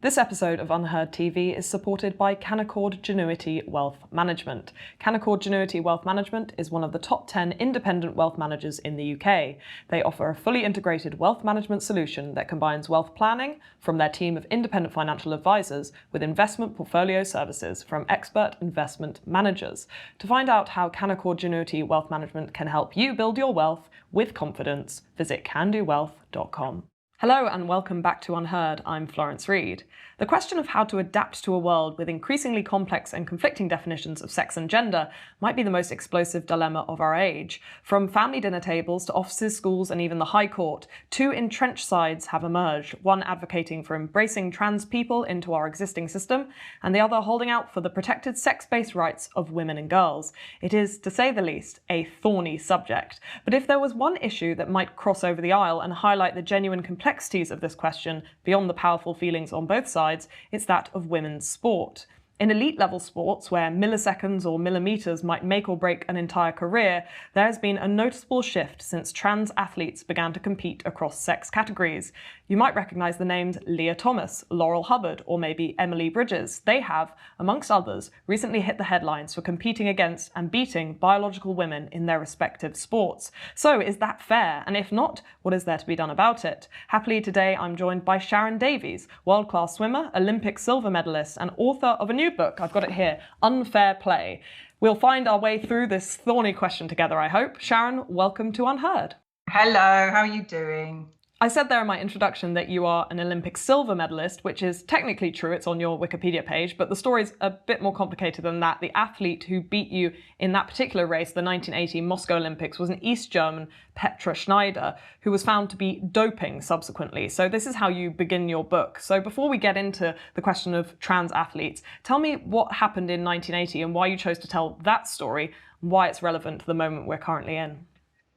This episode of UnHerd TV is supported by Canaccord Genuity Wealth Management. Canaccord Genuity Wealth Management is one of the top 10 independent wealth managers in the UK. They offer a fully integrated wealth management solution that combines wealth planning from their team of independent financial advisors with investment portfolio services from expert investment managers. To find out how Canaccord Genuity Wealth Management can help you build your wealth with confidence, visit candowealth.com. Hello and welcome back to UnHerd. I'm Florence Reed. The question of how to adapt to a world with increasingly complex and conflicting definitions of sex and gender might be the most explosive dilemma of our age. From family dinner tables to offices, schools, and even the High Court, two entrenched sides have emerged, one advocating for embracing trans people into our existing system, and the other holding out for the protected sex-based rights of women and girls. It is, to say the least, a thorny subject. But if there was one issue that might cross over the aisle and highlight the genuine complexities of this question beyond the powerful feelings on both sides, it's that of women's sport. In elite-level sports, where milliseconds or millimeters might make or break an entire career, there has been a noticeable shift since trans athletes began to compete across sex categories. You might recognise the names Leah Thomas, Laurel Hubbard, or maybe Emily Bridges. They have, amongst others, recently hit the headlines for competing against and beating biological women in their respective sports. So, is that fair? And if not, what is there to be done about it? Happily, today I'm joined by Sharron Davies, world-class swimmer, Olympic silver medalist, and author of a new book, I've got it here, Unfair Play. We'll find our way through this thorny question together, I hope. Sharron, welcome to UnHerd. Hello, how are you doing? I said there in my introduction that you are an Olympic silver medalist, which is technically true, it's on your Wikipedia page, but the story's a bit more complicated than that. The athlete who beat you in that particular race, the 1980 Moscow Olympics, was an East German, Petra Schneider, who was found to be doping subsequently. So this is how you begin your book. So before we get into the question of trans athletes, tell me what happened in 1980 and why you chose to tell that story, and why it's relevant to the moment we're currently in.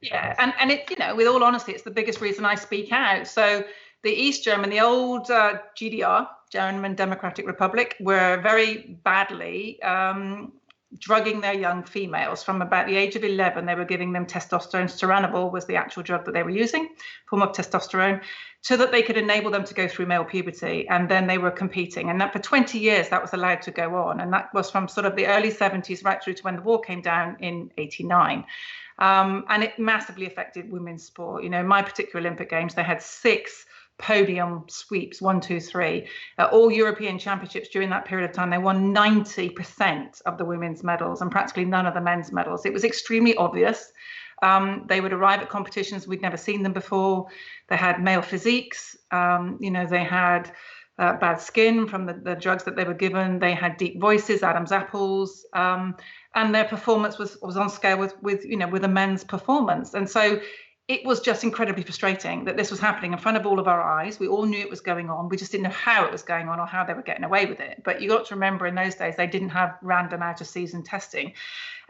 Yeah, and it, with all honesty, it's the biggest reason I speak out. So the East German, the old GDR, German Democratic Republic, were very badly drugging their young females. From about the age of 11, they were giving them testosterone. Seranabol was the actual drug that they were using, form of testosterone, so that they could enable them to go through male puberty. And then they were competing. And that for 20 years, that was allowed to go on. And that was from sort of the early 70s right through to when the war came down in 89. And it massively affected women's sport. My particular Olympic Games, they had 6 podium sweeps, 1, 2, 3, all European championships during that period of time. They won 90% of the women's medals and practically none of the men's medals. It was extremely obvious. They would arrive at competitions, we'd never seen them before. They had male physiques, they had bad skin from the drugs that they were given. They had deep voices, Adam's apples, and their performance was on scale with the men's performance. And so it was just incredibly frustrating that this was happening in front of all of our eyes. We all knew it was going on. We just didn't know how it was going on or how they were getting away with it. But you got to remember, in those days, they didn't have random out-of-season testing.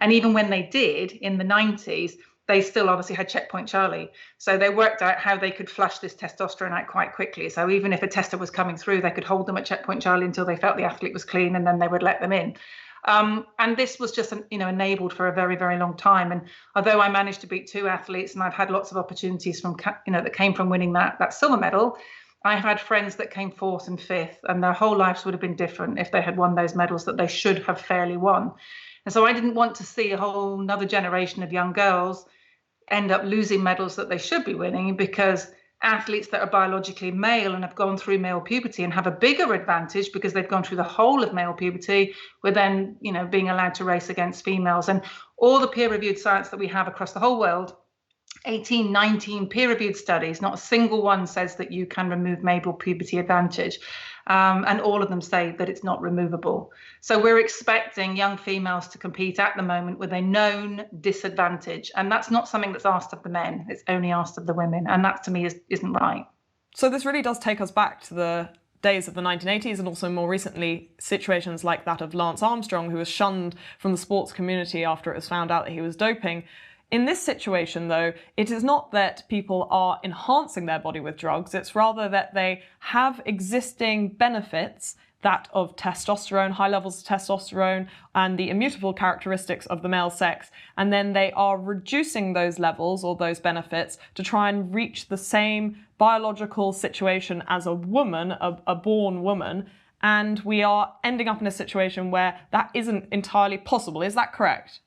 And even when they did in the 90s, they still obviously had Checkpoint Charlie. So they worked out how they could flush this testosterone out quite quickly. So even if a tester was coming through, they could hold them at Checkpoint Charlie until they felt the athlete was clean, and then they would let them in. And this was just, enabled for a very, very long time. And although I managed to beat 2 athletes, and I've had lots of opportunities from, that came from winning that silver medal, I had friends that came 4th and 5th, and their whole lives would have been different if they had won those medals that they should have fairly won. And so I didn't want to see a whole another generation of young girls end up losing medals that they should be winning because athletes that are biologically male and have gone through male puberty and have a bigger advantage because they've gone through the whole of male puberty were then, being allowed to race against females. And all the peer-reviewed science that we have across the whole world, 18, 19 peer-reviewed studies, not a single one says that you can remove male puberty advantage. And all of them say that it's not removable. So we're expecting young females to compete at the moment with a known disadvantage. And that's not something that's asked of the men. It's only asked of the women. And that, to me, isn't right. So this really does take us back to the days of the 1980s and also more recently situations like that of Lance Armstrong, who was shunned from the sports community after it was found out that he was doping. In this situation, though, it is not that people are enhancing their body with drugs, it's rather that they have existing benefits that of testosterone, high levels of testosterone, and the immutable characteristics of the male sex. And then they are reducing those levels or those benefits to try and reach the same biological situation as a woman, a born woman. And we are ending up in a situation where that isn't entirely possible. Is that correct?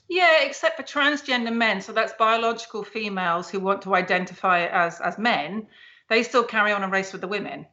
Yeah, except for transgender men. So that's biological females who want to identify as men. They still carry on a race with the women,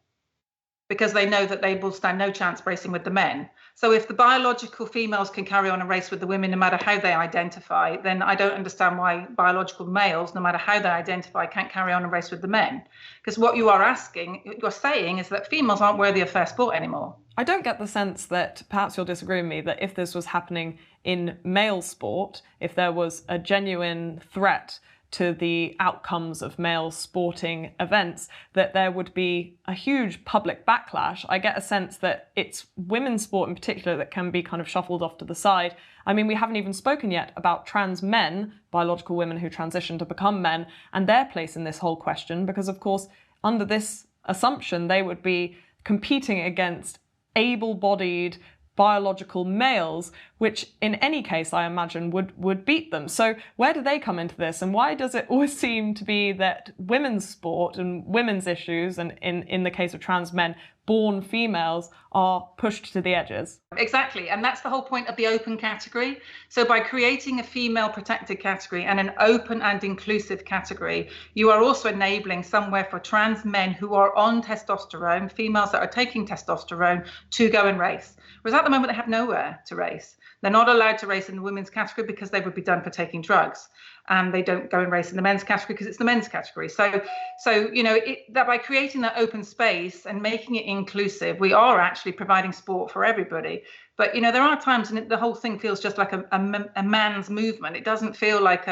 because they know that they will stand no chance racing with the men. So if the biological females can carry on a race with the women, no matter how they identify, then I don't understand why biological males, no matter how they identify, can't carry on a race with the men. Because what you're saying is that females aren't worthy of fair sport anymore. I don't get the sense that, perhaps you'll disagree with me, that if this was happening in male sport, if there was a genuine threat to the outcomes of male sporting events, that there would be a huge public backlash. I get a sense that it's women's sport in particular that can be kind of shuffled off to the side. I mean, we haven't even spoken yet about trans men, biological women who transition to become men, and their place in this whole question, because of course, under this assumption, they would be competing against able-bodied biological males, which in any case, I imagine, would beat them. So where do they come into this? And why does it always seem to be that women's sport and women's issues, and in the case of trans men, born females, are pushed to the edges? Exactly. And that's the whole point of the open category. So by creating a female protected category and an open and inclusive category, you are also enabling somewhere for trans men who are on testosterone, females that are taking testosterone, to go and race. Whereas at the moment, they have nowhere to race. They're not allowed to race in the women's category because they would be done for taking drugs. And they don't go and race in the men's category because it's the men's category. So that by creating that open space and making it inclusive, we are actually providing sport for everybody. But, there are times when the whole thing feels just like a man's movement. It doesn't feel like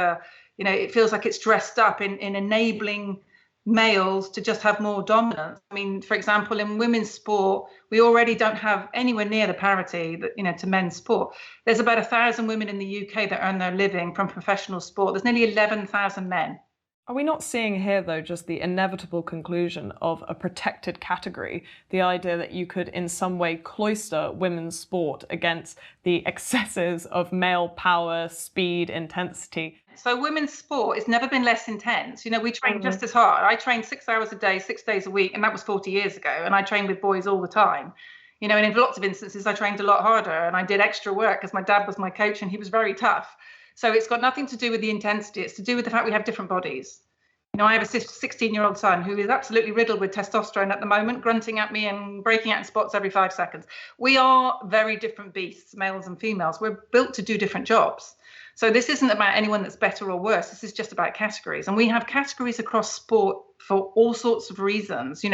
it feels like it's dressed up in enabling males to just have more dominance. I mean, for example, in women's sport, we already don't have anywhere near the parity that, to men's sport. There's about 1,000 women in the UK that earn their living from professional sport. There's nearly 11,000 men. Are we not seeing here, though, just the inevitable conclusion of a protected category? The idea that you could in some way cloister women's sport against the excesses of male power, speed, intensity. So women's sport has never been less intense. We train just as hard. I train 6 hours a day, 6 days a week, and that was 40 years ago. And I trained with boys all the time. And in lots of instances, I trained a lot harder and I did extra work because my dad was my coach and he was very tough. So it's got nothing to do with the intensity. It's to do with the fact we have different bodies. I have a 16-year-old son who is absolutely riddled with testosterone at the moment, grunting at me and breaking out in spots every 5 seconds. We are very different beasts, males and females. We're built to do different jobs. So this isn't about anyone that's better or worse. This is just about categories. And we have categories across sport for all sorts of reasons,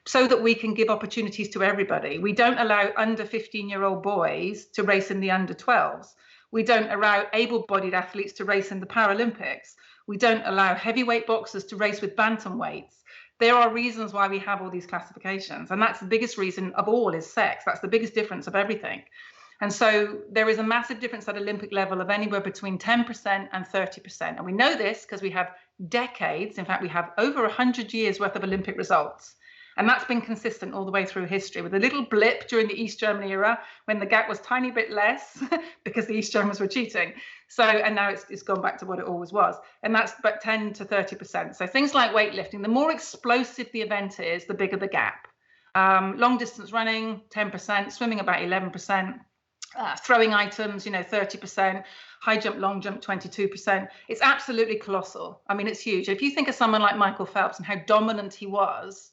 so that we can give opportunities to everybody. We don't allow under 15-year-old boys to race in the under 12s. We don't allow able-bodied athletes to race in the Paralympics. We don't allow heavyweight boxers to race with bantamweights. There are reasons why we have all these classifications. And that's the biggest reason of all, is sex. That's the biggest difference of everything. And so there is a massive difference at Olympic level of anywhere between 10% and 30%. And we know this because we have decades. In fact, we have over 100 years worth of Olympic results. And that's been consistent all the way through history, with a little blip during the East Germany era when the gap was a tiny bit less because the East Germans were cheating. So, and now it's gone back to what it always was. And that's about 10 to 30%. So things like weightlifting, the more explosive the event is, the bigger the gap. Long distance running, 10%, swimming about 11%, throwing items, 30%, high jump, long jump, 22%. It's absolutely colossal. I mean, it's huge. If you think of someone like Michael Phelps and how dominant he was,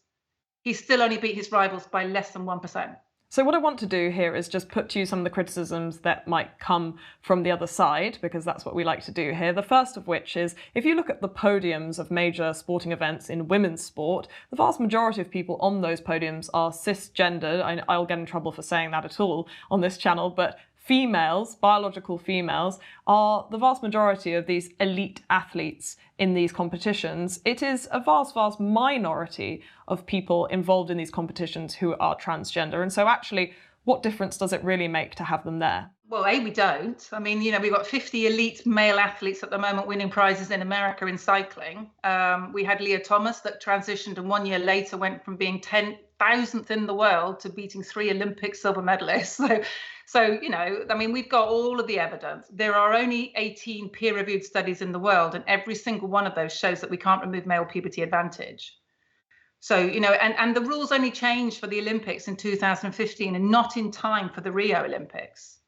he still only beat his rivals by less than 1%. So what I want to do here is just put to you some of the criticisms that might come from the other side, because that's what we like to do here. The first of which is, if you look at the podiums of major sporting events in women's sport, the vast majority of people on those podiums are cisgendered. I'll get in trouble for saying that at all on this channel, but females, biological females, are the vast majority of these elite athletes in these competitions. It is a vast, vast minority of people involved in these competitions who are transgender. And so actually, what difference does it really make to have them there? Well, we don't. I mean, we've got 50 elite male athletes at the moment winning prizes in America in cycling. We had Leah Thomas that transitioned and 1 year later went from being 10,000 1,000th in the world to beating 3 Olympic silver medalists. So, you know, I mean, we've got all of the evidence. There are only 18 peer-reviewed studies in the world, and every single one of those shows that we can't remove male puberty advantage. So, you know, and the rules only changed for the Olympics in 2015 and not in time for the Rio Olympics.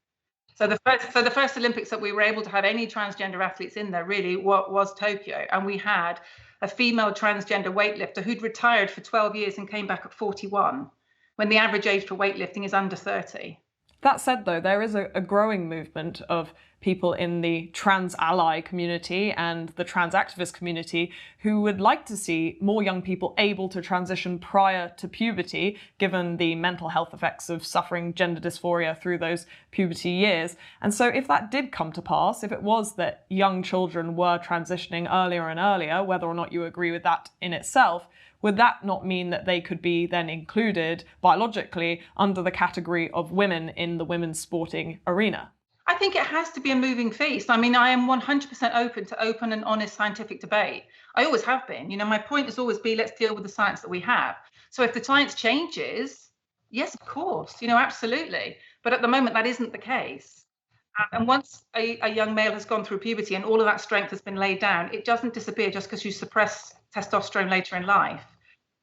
So the first Olympics that we were able to have any transgender athletes in there really was Tokyo. And we had a female transgender weightlifter who'd retired for 12 years and came back at 41, when the average age for weightlifting is under 30. That said, though, there is a growing movement of people in the trans ally community and the trans activist community who would like to see more young people able to transition prior to puberty, given the mental health effects of suffering gender dysphoria through those puberty years. And so if that did come to pass, if it was that young children were transitioning earlier and earlier, whether or not you agree with that in itself, would that not mean that they could be then included biologically under the category of women in the women's sporting arena? I think it has to be a moving feast. I mean, I am 100% open to open and honest scientific debate. I always have been. You know, my point has always been, let's deal with the science that we have. So if the science changes, yes, of course, you know, absolutely. But at the moment, that isn't the case. And once a young male has gone through puberty and all of that strength has been laid down, it doesn't disappear just because you suppress testosterone later in life.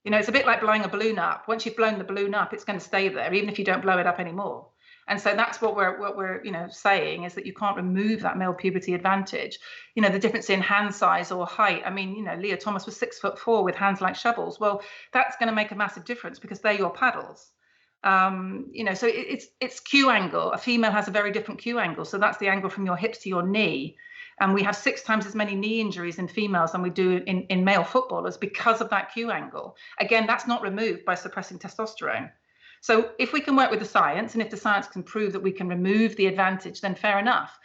You know, it's a bit like blowing a balloon up. Once you've blown the balloon up, it's going to stay there, even if you don't blow it up anymore. And so that's what we're you know, saying, is that you can't remove that male puberty advantage. You know, the difference in hand size or height. I mean, you know, Leah Thomas was 6'4" with hands like shovels. Well, that's going to make a massive difference because they're your paddles. You know, so it's Q angle. A female has a very different Q angle. So that's the angle from your hips to your knee. And we have 6 times as many knee injuries in females than we do in male footballers because of that Q angle. Again, that's not removed by suppressing testosterone. So if we can work with the science, and if the science can prove that we can remove the advantage, then fair enough.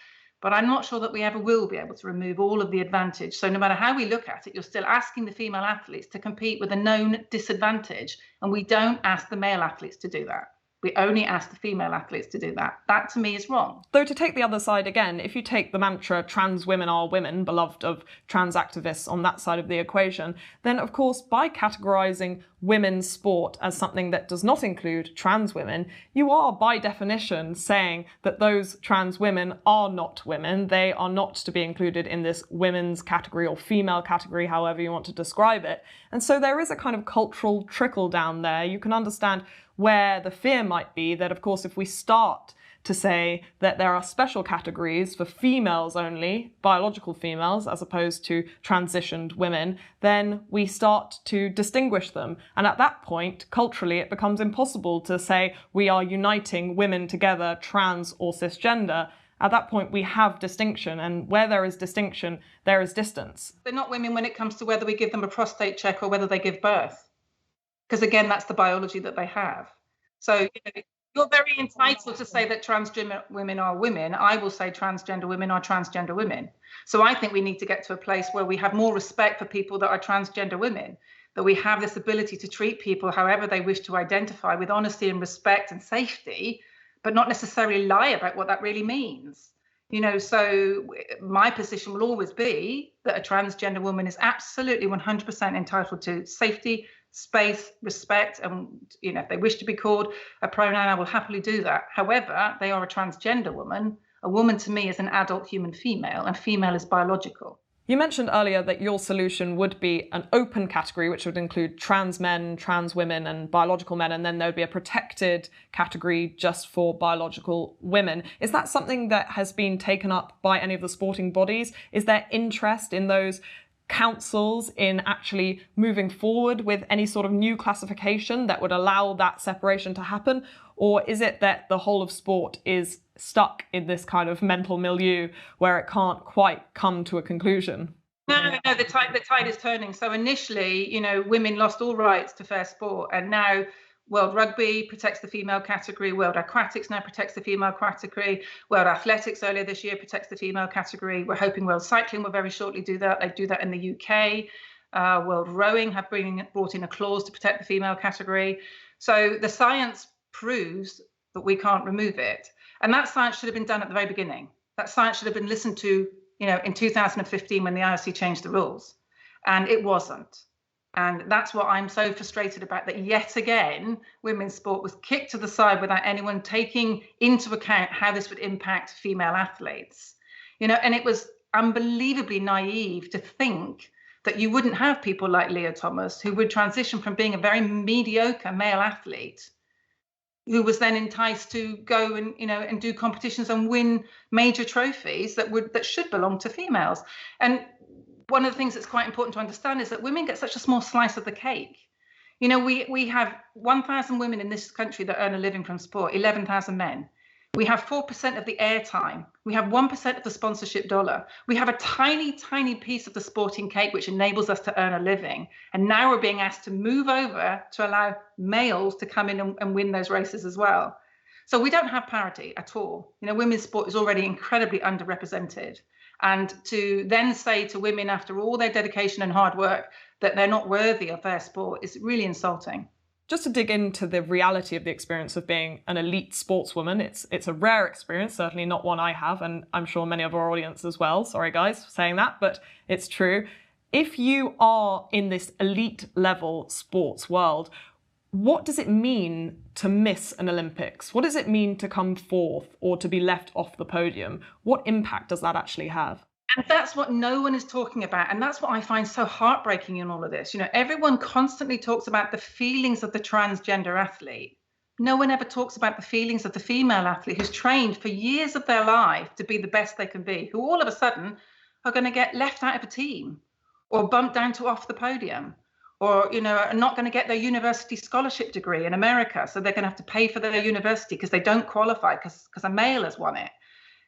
But I'm not sure that we ever will be able to remove all of the advantage. So no matter how we look at it, you're still asking the female athletes to compete with a known disadvantage. And we don't ask the male athletes to do that. We only ask the female athletes to do that. That, to me, is wrong. Though, to take the other side again, if you take the mantra trans women are women, beloved of trans activists on that side of the equation, then of course by categorising women's sport as something that does not include trans women, you are by definition saying that those trans women are not women. They are not to be included in this women's category or female category, however you want to describe it. And so there is a kind of cultural trickle down there. You can understand where the fear might be that, of course, if we start to say that there are special categories for females only, biological females, as opposed to transitioned women, then we start to distinguish them. And at that point, culturally, it becomes impossible to say we are uniting women together, trans or cisgender. At that point, we have distinction, and where there is distinction, there is distance. They're not women when it comes to whether we give them a prostate check or whether they give birth. Because again, that's the biology that they have. So you know, you're very entitled to say that transgender women are women. I will say transgender women are transgender women. So I think we need to get to a place where we have more respect for people that are transgender women, that we have this ability to treat people however they wish to identify, with honesty and respect and safety, but not necessarily lie about what that really means. You know, so my position will always be that a transgender woman is absolutely 100% entitled to safety, space, respect, and you know, if they wish to be called a pronoun, I will happily do that. However, they are a transgender woman. A woman to me is an adult human female, and female is biological. You mentioned earlier that your solution would be an open category, which would include trans men, trans women, and biological men, and then there would be a protected category just for biological women. Is that something that has been taken up by any of the sporting bodies? Is there interest in those councils in actually moving forward with any sort of new classification that would allow that separation to happen? Or is it that the whole of sport is stuck in this kind of mental milieu where it can't quite come to a conclusion? No, the tide is turning. So initially, you know, women lost all rights to fair sport, and now World Rugby protects the female category. World Aquatics now protects the female category. World Athletics earlier this year protects the female category. We're hoping World Cycling will very shortly do that. They do that in the UK. World Rowing have brought in a clause to protect the female category. So the science proves that we can't remove it. And that science should have been done at the very beginning. That science should have been listened to, you know, in 2015 when the IOC changed the rules. And it wasn't. And that's what I'm so frustrated about, that yet again, women's sport was kicked to the side without anyone taking into account how this would impact female athletes. And it was unbelievably naive to think that you wouldn't have people like Leah Thomas who would transition from being a very mediocre male athlete, who was then enticed to go and do competitions and win major trophies that should belong to females. And one of the things that's quite important to understand is that women get such a small slice of the cake. We have 1,000 women in this country that earn a living from sport, 11,000 men. We have 4% of the airtime. We have 1% of the sponsorship dollar. We have a tiny, tiny piece of the sporting cake, which enables us to earn a living. And now we're being asked to move over to allow males to come in and win those races as well. So we don't have parity at all. Women's sport is already incredibly underrepresented. And to then say to women, after all their dedication and hard work, that they're not worthy of their sport is really insulting. Just to dig into the reality of the experience of being an elite sportswoman, it's a rare experience, certainly not one I have, and I'm sure many of our audience as well. Sorry guys for saying that, but it's true. If you are in this elite level sports world, what does it mean to miss an Olympics? What does it mean to come fourth or to be left off the podium? What impact does that actually have? And that's what no one is talking about. And that's what I find so heartbreaking in all of this. Everyone constantly talks about the feelings of the transgender athlete. No one ever talks about the feelings of the female athlete who's trained for years of their life to be the best they can be, who all of a sudden are going to get left out of a team or bumped down to off the podium, or are not going to get their university scholarship degree in America. So they're going to have to pay for their university because they don't qualify because a male has won it.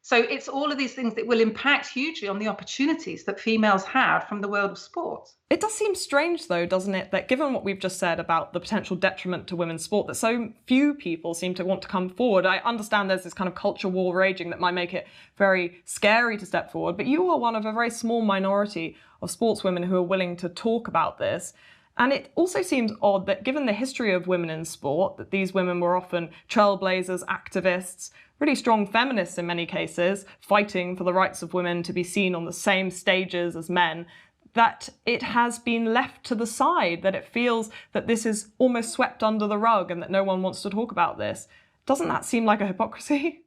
So it's all of these things that will impact hugely on the opportunities that females have from the world of sport. It does seem strange, though, doesn't it, that given what we've just said about the potential detriment to women's sport, that so few people seem to want to come forward. I understand there's this kind of culture war raging that might make it very scary to step forward, but you are one of a very small minority of sportswomen who are willing to talk about this. And it also seems odd that given the history of women in sport, that these women were often trailblazers, activists, really strong feminists in many cases, fighting for the rights of women to be seen on the same stages as men, that it has been left to the side, that it feels that this is almost swept under the rug and that no one wants to talk about this. Doesn't that seem like a hypocrisy?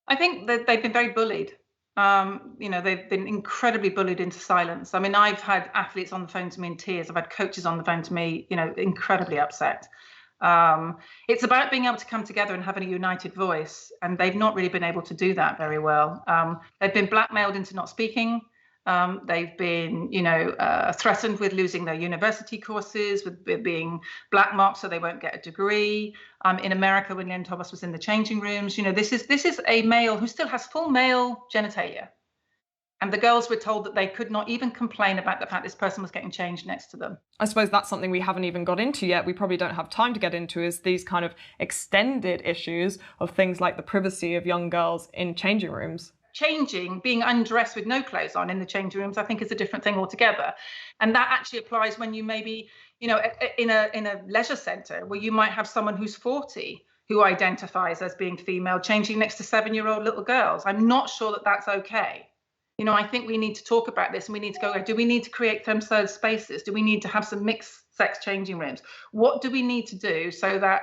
I think that they've been very bullied. They've been incredibly bullied into silence. I mean, I've had athletes on the phone to me in tears. I've had coaches on the phone to me, incredibly upset. It's about being able to come together and having a united voice, and they've not really been able to do that very well. They've been blackmailed into not speaking. They've been, threatened with losing their university courses, with being blackmarked so they won't get a degree. In America, when Leah Thomas was in the changing rooms, this is a male who still has full male genitalia. And the girls were told that they could not even complain about the fact this person was getting changed next to them. I suppose that's something we haven't even got into yet. We probably don't have time to get into, is these kind of extended issues of things like the privacy of young girls in changing rooms. Being undressed with no clothes on in the changing rooms, I think is a different thing altogether. And that actually applies when you maybe, in a leisure centre where you might have someone who's 40 who identifies as being female changing next to 7-year-old little girls. I'm not sure that that's okay. I think we need to talk about this, and we need to go, do we need to create third spaces? Do we need to have some mixed sex changing rooms? What do we need to do so that,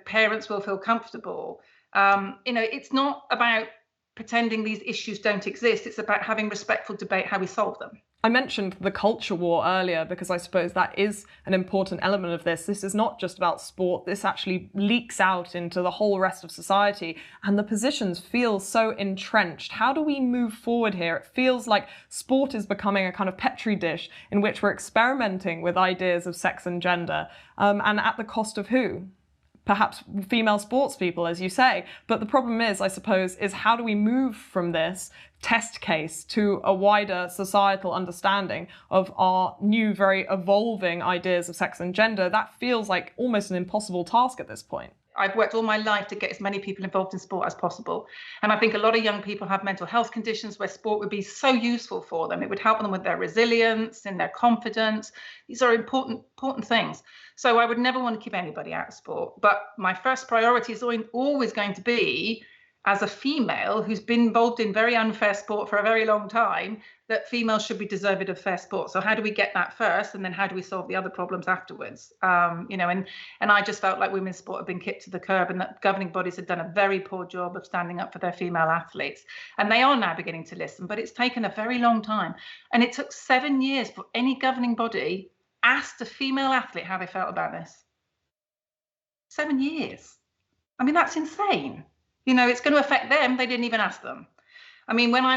parents will feel comfortable? It's not about pretending these issues don't exist. It's about having respectful debate how we solve them. I mentioned the culture war earlier because I suppose that is an important element of this. This is not just about sport. This actually leaks out into the whole rest of society, and the positions feel so entrenched. How do we move forward here? It feels like sport is becoming a kind of petri dish in which we're experimenting with ideas of sex and gender, and at the cost of who? Perhaps female sports people, as you say. But the problem is, I suppose, is how do we move from this test case to a wider societal understanding of our new, very evolving ideas of sex and gender? That feels like almost an impossible task at this point. I've worked all my life to get as many people involved in sport as possible. And I think a lot of young people have mental health conditions where sport would be so useful for them. It would help them with their resilience and their confidence. These are important things. So I would never want to keep anybody out of sport. But my first priority is always going to be, as a female who's been involved in very unfair sport for a very long time, that females should be deserved of fair sport. So how do we get that first, and then how do we solve the other problems afterwards? And I just felt like women's sport had been kicked to the curb, and that governing bodies had done a very poor job of standing up for their female athletes. And they are now beginning to listen, but it's taken a very long time. And it took 7 years for any governing body asked a female athlete how they felt about this. 7 years. I mean, that's insane. It's going to affect them. They didn't even ask them. I mean, when I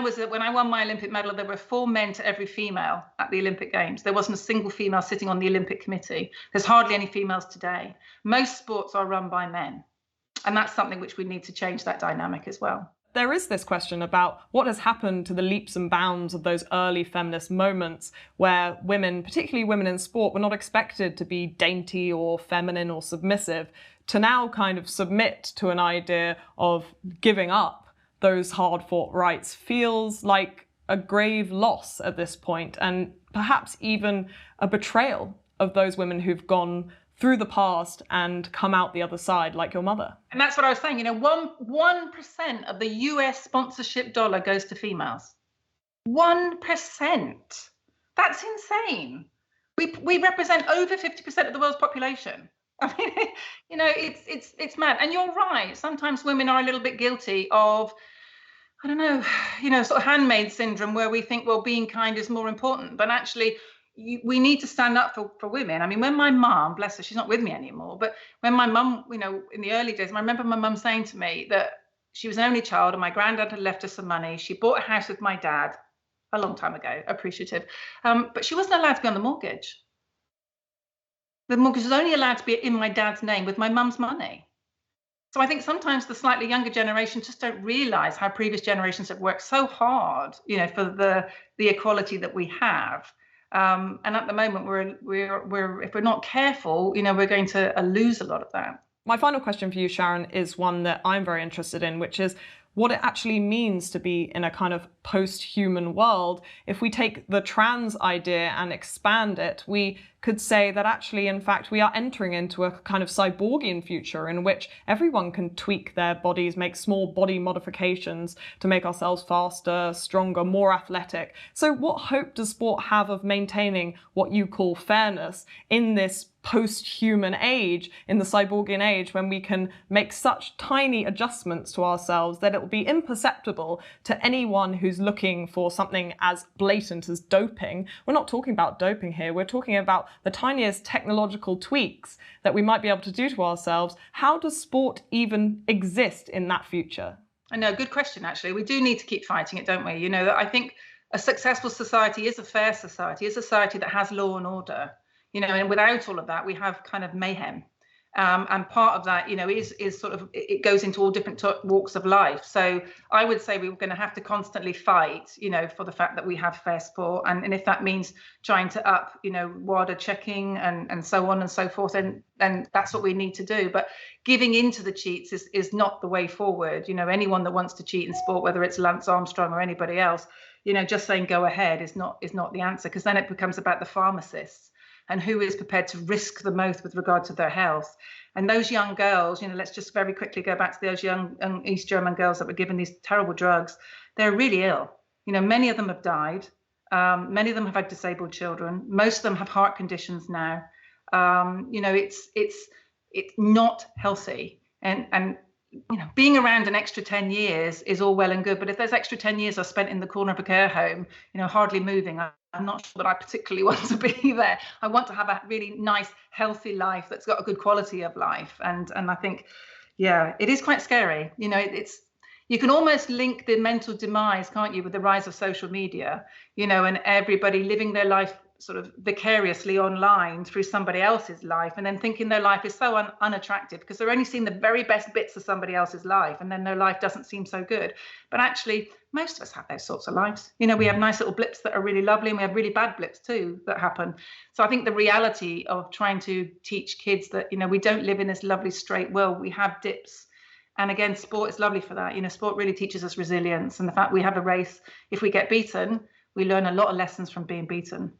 won my Olympic medal, there were 4 men to every female at the Olympic Games. There wasn't a single female sitting on the Olympic Committee. There's hardly any females today. Most sports are run by men. And that's something which we need to change, that dynamic as well. There is this question about what has happened to the leaps and bounds of those early feminist moments where women, particularly women in sport, were not expected to be dainty or feminine or submissive, to now kind of submit to an idea of giving up those hard-fought rights feels like a grave loss at this point, and perhaps even a betrayal of those women who've gone through the past and come out the other side, like your mother. And that's what I was saying. 1% of the US sponsorship dollar goes to females. 1%. That's insane. We represent over 50% of the world's population. I mean, it's mad. And you're right. Sometimes women are a little bit guilty of, I don't know, sort of handmaid syndrome, where we think, well, being kind is more important. But actually, we need to stand up for women. I mean, when my mum, bless her, she's not with me anymore, but when my mum, in the early days, I remember my mum saying to me that she was an only child and my granddad had left her some money. She bought a house with my dad a long time ago, appreciative. But she wasn't allowed to be on the mortgage. The mortgage was only allowed to be in my dad's name with my mum's money. So I think sometimes the slightly younger generation just don't realise how previous generations have worked so hard, for the equality that we have. And at the moment, we're if we're not careful, we're going to lose a lot of that. My final question for you, Sharron, is one that I'm very interested in, which is what it actually means to be in a kind of post-human world. If we take the trans idea and expand it, we could say that actually, in fact, we are entering into a kind of cyborgian future in which everyone can tweak their bodies, make small body modifications to make ourselves faster, stronger, more athletic. So what hope does sport have of maintaining what you call fairness in this post-human age, in the cyborgian age, when we can make such tiny adjustments to ourselves that it will be imperceptible to anyone who's looking for something as blatant as doping? We're not talking about doping here. We're talking about the tiniest technological tweaks that we might be able to do to ourselves. How does sport even exist in that future? I know, good question, actually. We do need to keep fighting it, don't we? I think a successful society is a fair society, a society that has law and order. And without all of that, we have kind of mayhem. And part of that, is sort of, it goes into all different walks of life. So I would say we're going to have to constantly fight, for the fact that we have fair sport. And if that means trying to up, WADA checking and so on and so forth, then that's what we need to do. But giving into the cheats is not the way forward. Anyone that wants to cheat in sport, whether it's Lance Armstrong or anybody else, just saying go ahead is not the answer, because then it becomes about the pharmacists and who is prepared to risk the most with regard to their health. And those young girls, let's just very quickly go back to those young East German girls that were given these terrible drugs. They're really ill. Many of them have died. Many of them have had disabled children. Most of them have heart conditions now. It's not healthy. And being around an extra 10 years is all well and good. But if those extra 10 years are spent in the corner of a care home, hardly moving, I'm not sure that I particularly want to be there. I want to have a really nice, healthy life that's got a good quality of life. And I think, it is quite scary. You can almost link the mental demise, can't you, with the rise of social media, and everybody living their life sort of vicariously online through somebody else's life, and then thinking their life is so unattractive because they're only seeing the very best bits of somebody else's life, and then their life doesn't seem so good. But actually, most of us have those sorts of lives. We have nice little blips that are really lovely, and we have really bad blips too that happen. So I think the reality of trying to teach kids that, we don't live in this lovely straight world. We have dips. And again, sport is lovely for that. Sport really teaches us resilience. And the fact we have a race, if we get beaten, we learn a lot of lessons from being beaten.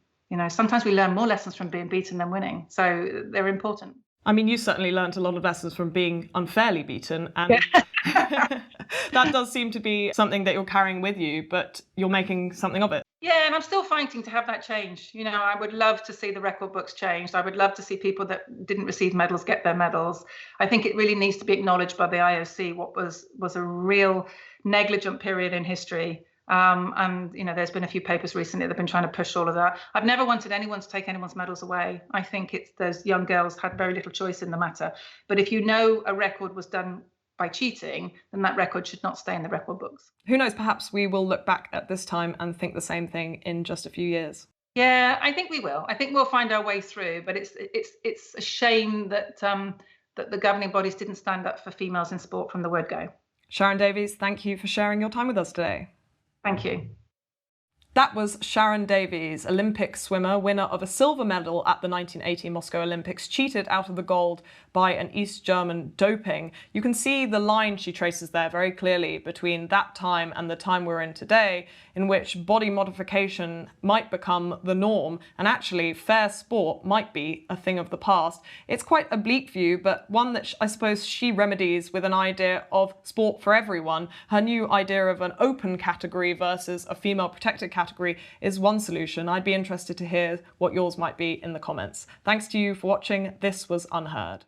Sometimes we learn more lessons from being beaten than winning. So they're important. I mean, you certainly learned a lot of lessons from being unfairly beaten. And that does seem to be something that you're carrying with you, but you're making something of it. Yeah, and I'm still fighting to have that change. You know, I would love to see the record books changed. I would love to see people that didn't receive medals get their medals. I think it really needs to be acknowledged by the IOC what was a real negligent period in history. And you know, there's been a few papers recently that have been trying to push all of that. I've never wanted anyone to take anyone's medals away. I think it's those young girls had very little choice in the matter. But if you know a record was done by cheating, then that record should not stay in the record books. Who knows, perhaps we will look back at this time and think the same thing in just a few years. Yeah, I think we will. I think we'll find our way through. But it's a shame that that the governing bodies didn't stand up for females in sport from the word go. Sharron Davies, thank you for sharing your time with us today. Thank you. That was Sharron Davies, Olympic swimmer, winner of a silver medal at the 1980 Moscow Olympics, cheated out of the gold by an East German doping. You can see the line she traces there very clearly between that time and the time we're in today, in which body modification might become the norm, and actually fair sport might be a thing of the past. It's quite a bleak view, but one that I suppose she remedies with an idea of sport for everyone. Her new idea of an open category versus a female protected category is one solution. I'd be interested to hear what yours might be in the comments. Thanks to you for watching. This was UnHerd.